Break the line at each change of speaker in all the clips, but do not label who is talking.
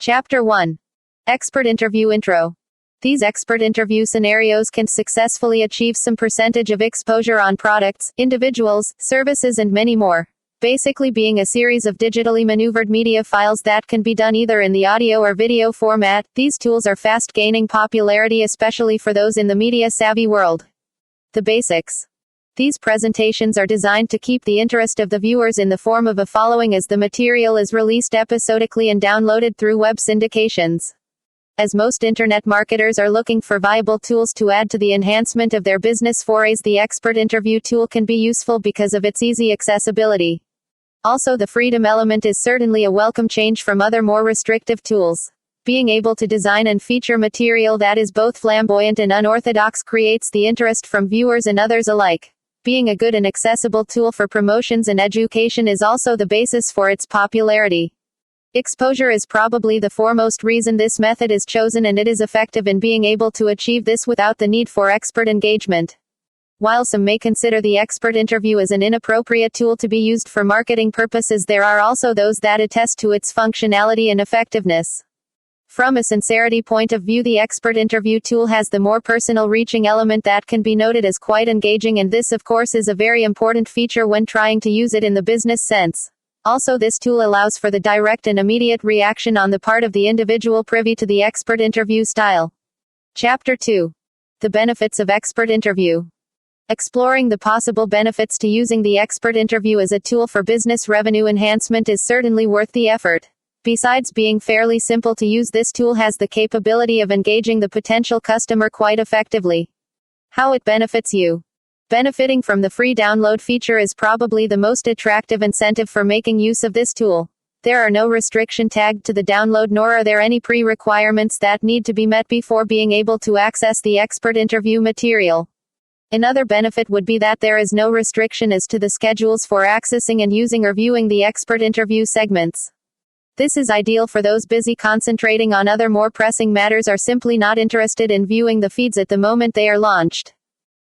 Chapter 1. Expert Interview Intro. These expert interview scenarios can successfully achieve some percentage of exposure on products, individuals, services, and many more. Basically being a series of digitally maneuvered media files that can be done either in the audio or video format, these tools are fast gaining popularity, especially for those in the media-savvy world. The basics. These presentations are designed to keep the interest of the viewers in the form of a following as the material is released episodically and downloaded through web syndications. As most internet marketers are looking for viable tools to add to the enhancement of their business forays, the expert interview tool can be useful because of its easy accessibility. Also, the freedom element is certainly a welcome change from other more restrictive tools. Being able to design and feature material that is both flamboyant and unorthodox creates the interest from viewers and others alike. Being a good and accessible tool for promotions and education is also the basis for its popularity. Exposure is probably the foremost reason this method is chosen, and it is effective in being able to achieve this without the need for expert engagement. While some may consider the expert interview as an inappropriate tool to be used for marketing purposes, there are also those that attest to its functionality and effectiveness. From a sincerity point of view, the expert interview tool has the more personal reaching element that can be noted as quite engaging, and this of course is a very important feature when trying to use it in the business sense. Also, this tool allows for the direct and immediate reaction on the part of the individual privy to the expert interview style. Chapter 2. The benefits of expert interview. Exploring the possible benefits to using the expert interview as a tool for business revenue enhancement is certainly worth the effort. Besides being fairly simple to use, this tool has the capability of engaging the potential customer quite effectively. How it benefits you. Benefiting from the free download feature is probably the most attractive incentive for making use of this tool. There are no restriction tagged to the download, nor are there any pre-requirements that need to be met before being able to access the expert interview material. Another benefit would be that there is no restriction as to the schedules for accessing and using or viewing the expert interview segments. This is ideal for those busy concentrating on other more pressing matters or simply not interested in viewing the feeds at the moment they are launched.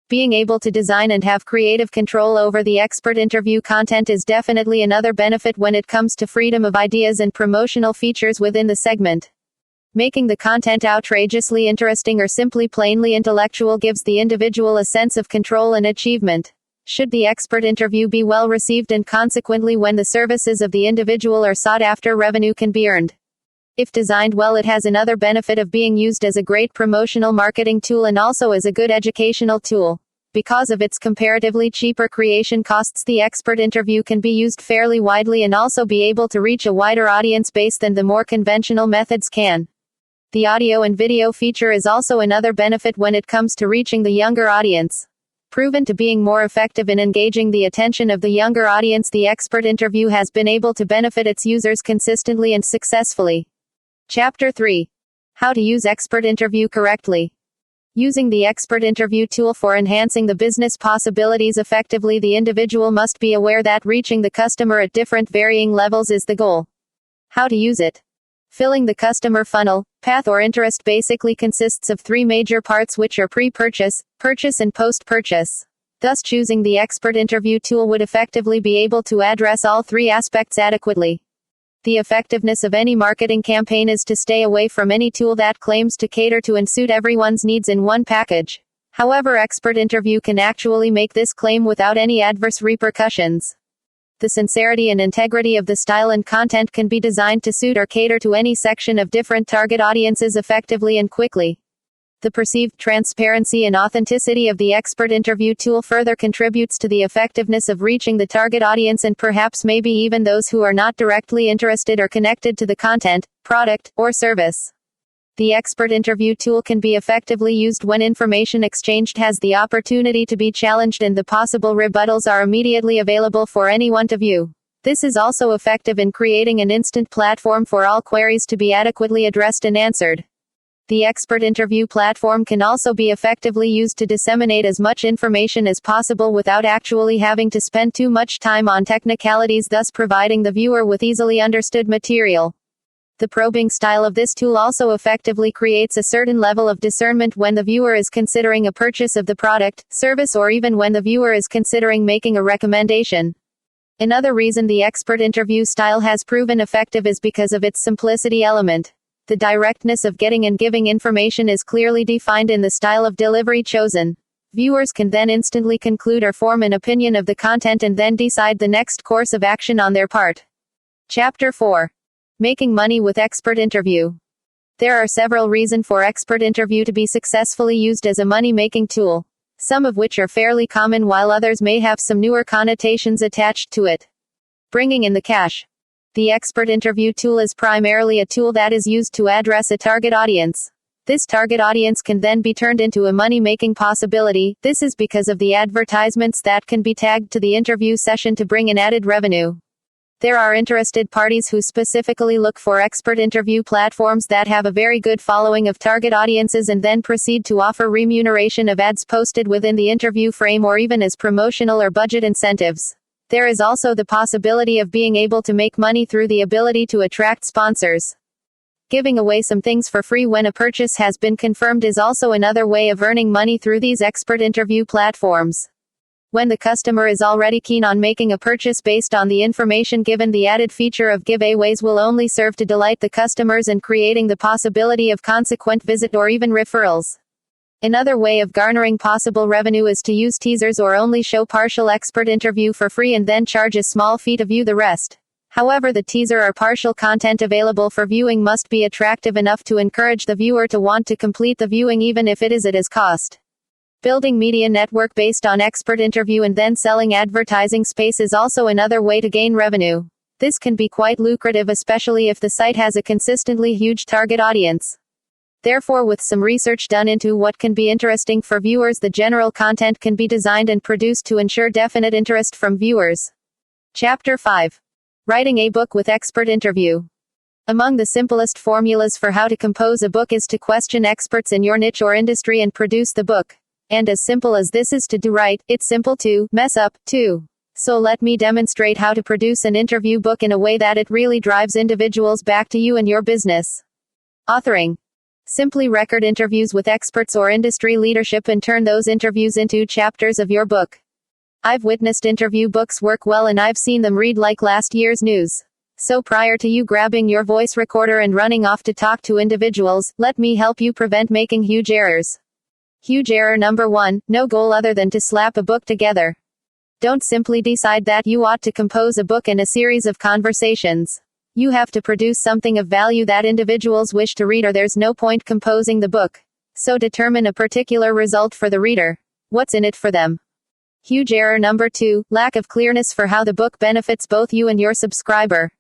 Being able to design and have creative control over the expert interview content is definitely another benefit when it comes to freedom of ideas and promotional features within the segment. Making the content outrageously interesting or simply plainly intellectual gives the individual a sense of control and achievement. Should the expert interview be well received, and consequently when the services of the individual are sought after, revenue can be earned. If designed well, it has another benefit of being used as a great promotional marketing tool and also as a good educational tool. Because of its comparatively cheaper creation costs, the expert interview can be used fairly widely and also be able to reach a wider audience base than the more conventional methods can. The audio and video feature is also another benefit when it comes to reaching the younger audience. Proven to being more effective in engaging the attention of the younger audience, the expert interview has been able to benefit its users consistently and successfully. Chapter 3. How to use expert interview correctly. Using the expert interview tool for enhancing the business possibilities effectively, the individual must be aware that reaching the customer at different varying levels is the goal. How to use it. Filling the customer funnel, path or interest basically consists of three major parts, which are pre-purchase, purchase and post-purchase. Thus, choosing the expert interview tool would effectively be able to address all three aspects adequately. The effectiveness of any marketing campaign is to stay away from any tool that claims to cater to and suit everyone's needs in one package. However, expert interview can actually make this claim without any adverse repercussions. The sincerity and integrity of the style and content can be designed to suit or cater to any section of different target audiences effectively and quickly. The perceived transparency and authenticity of the expert interview tool further contributes to the effectiveness of reaching the target audience, and perhaps maybe even those who are not directly interested or connected to the content, product, or service. The expert interview tool can be effectively used when information exchanged has the opportunity to be challenged and the possible rebuttals are immediately available for anyone to view. This is also effective in creating an instant platform for all queries to be adequately addressed and answered. The expert interview platform can also be effectively used to disseminate as much information as possible without actually having to spend too much time on technicalities, thus providing the viewer with easily understood material. The probing style of this tool also effectively creates a certain level of discernment when the viewer is considering a purchase of the product, service, or even when the viewer is considering making a recommendation. Another reason the expert interview style has proven effective is because of its simplicity element. The directness of getting and giving information is clearly defined in the style of delivery chosen. Viewers can then instantly conclude or form an opinion of the content and then decide the next course of action on their part. Chapter 4. Making money with expert interview. There are several reasons for expert interview to be successfully used as a money-making tool, some of which are fairly common while others may have some newer connotations attached to it. Bringing in the cash. The expert interview tool is primarily a tool that is used to address a target audience. This target audience can then be turned into a money-making possibility. This is because of the advertisements that can be tagged to the interview session to bring in added revenue. There are interested parties who specifically look for expert interview platforms that have a very good following of target audiences and then proceed to offer remuneration of ads posted within the interview frame or even as promotional or budget incentives. There is also the possibility of being able to make money through the ability to attract sponsors. Giving away some things for free when a purchase has been confirmed is also another way of earning money through these expert interview platforms. When the customer is already keen on making a purchase based on the information given, the added feature of giveaways will only serve to delight the customers and creating the possibility of consequent visit or even referrals. Another way of garnering possible revenue is to use teasers or only show partial expert interview for free and then charge a small fee to view the rest. However, the teaser or partial content available for viewing must be attractive enough to encourage the viewer to want to complete the viewing even if it is at his cost. Building media network based on expert interview and then selling advertising space is also another way to gain revenue. This can be quite lucrative, especially if the site has a consistently huge target audience. Therefore, with some research done into what can be interesting for viewers, the general content can be designed and produced to ensure definite interest from viewers. Chapter 5. Writing a book with expert interview. Among the simplest formulas for how to compose a book is to question experts in your niche or industry and produce the book. And as simple as this is to do right, it's simple to mess up, too. So let me demonstrate how to produce an interview book in a way that it really drives individuals back to you and your business. Authoring. Simply record interviews with experts or industry leadership and turn those interviews into chapters of your book. I've witnessed interview books work well and I've seen them read like last year's news. So prior to you grabbing your voice recorder and running off to talk to individuals, let me help you prevent making huge errors. Huge error number 1, no goal other than to slap a book together. Don't simply decide that you ought to compose a book in a series of conversations. You have to produce something of value that individuals wish to read or there's no point composing the book. So determine a particular result for the reader. What's in it for them? Huge error number 2, lack of clearness for how the book benefits both you and your subscriber.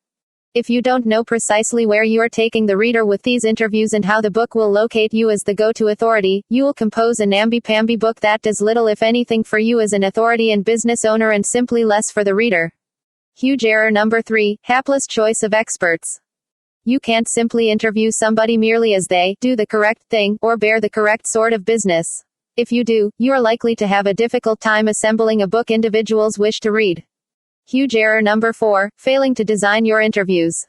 If you don't know precisely where you are taking the reader with these interviews and how the book will locate you as the go-to authority, you will compose a namby-pamby book that does little if anything for you as an authority and business owner and simply less for the reader. Huge error number 3, hapless choice of experts. You can't simply interview somebody merely as they do the correct thing or bear the correct sort of business. If you do, you are likely to have a difficult time assembling a book individuals wish to read. Huge error number 4, failing to design your interviews.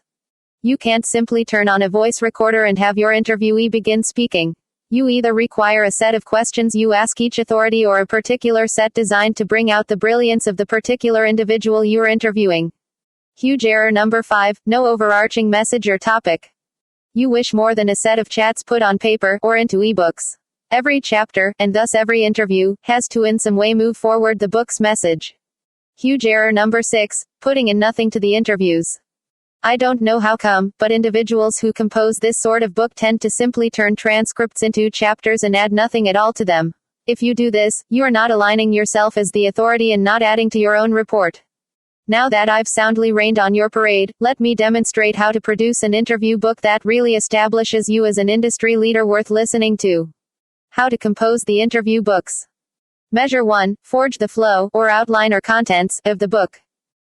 You can't simply turn on a voice recorder and have your interviewee begin speaking. You either require a set of questions you ask each authority or a particular set designed to bring out the brilliance of the particular individual you're interviewing. Huge error number 5, no overarching message or topic. You wish more than a set of chats put on paper or into ebooks. Every chapter, and thus every interview, has to in some way move forward the book's message. Huge error number 6, putting in nothing to the interviews. I don't know how come, but individuals who compose this sort of book tend to simply turn transcripts into chapters and add nothing at all to them. If you do this, you are not aligning yourself as the authority and not adding to your own report. Now that I've soundly rained on your parade, let me demonstrate how to produce an interview book that really establishes you as an industry leader worth listening to. How to compose the interview books. Measure 1, forge the flow, or outline or contents, of the book.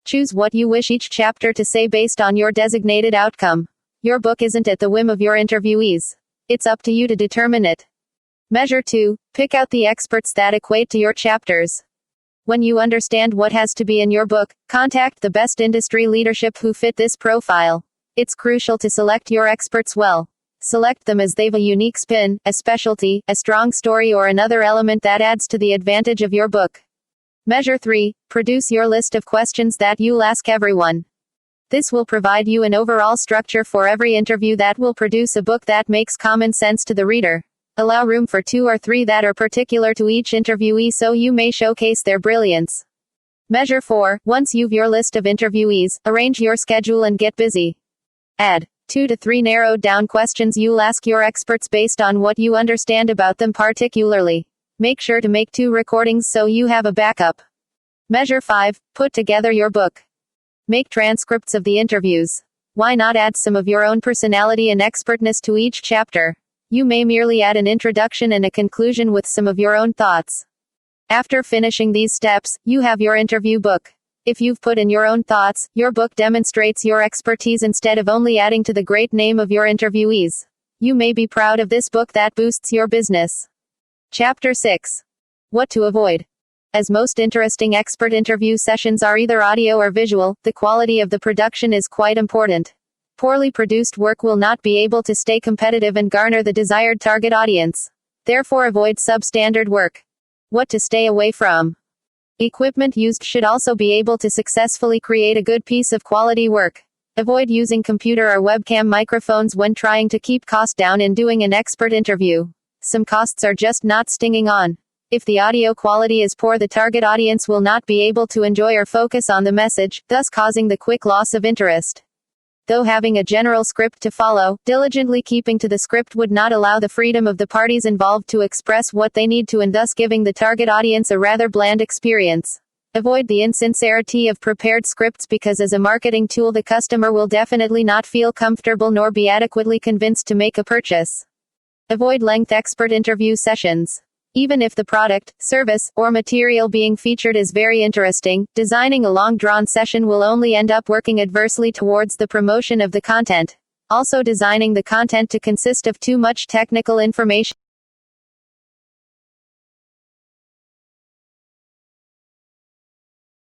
Choose what you wish each chapter to say based on your designated outcome. Your book isn't at the whim of your interviewees. It's up to you to determine it. Measure 2, pick out the experts that equate to your chapters. When you understand what has to be in your book, contact the best industry leadership who fit this profile. It's crucial to select your experts well. Select them as they've a unique spin, a specialty, a strong story or another element that adds to the advantage of your book. Measure 3, produce your list of questions that you'll ask everyone. This will provide you an overall structure for every interview that will produce a book that makes common sense to the reader. Allow room for 2 or 3 that are particular to each interviewee so you may showcase their brilliance. Measure 4. Once you've your list of interviewees, arrange your schedule and get busy. Add 2 to 3 narrowed down questions you'll ask your experts based on what you understand about them particularly. Make sure to make 2 recordings so you have a backup. Measure 5. Put together your book. Make transcripts of the interviews. Why not add some of your own personality and expertness to each chapter? You may merely add an introduction and a conclusion with some of your own thoughts. After finishing these steps, you have your interview book. If you've put in your own thoughts, your book demonstrates your expertise instead of only adding to the great name of your interviewees. You may be proud of this book that boosts your business. Chapter 6. What to avoid. As most interesting expert interview sessions are either audio or visual, the quality of the production is quite important. Poorly produced work will not be able to stay competitive and garner the desired target audience. Therefore, avoid substandard work. What to stay away from. Equipment used should also be able to successfully create a good piece of quality work. Avoid using computer or webcam microphones when trying to keep cost down in doing an expert interview. Some costs are just not stinging on. If the audio quality is poor, the target audience will not be able to enjoy or focus on the message, thus causing the quick loss of interest. Though having a general script to follow, diligently keeping to the script would not allow the freedom of the parties involved to express what they need to, and thus giving the target audience a rather bland experience. Avoid the insincerity of prepared scripts because as a marketing tool the customer will definitely not feel comfortable nor be adequately convinced to make a purchase. Avoid length expert interview sessions. Even if the product, service, or material being featured is very interesting, designing a long-drawn session will only end up working adversely towards the promotion of the content. Also, designing the content to consist of too much technical information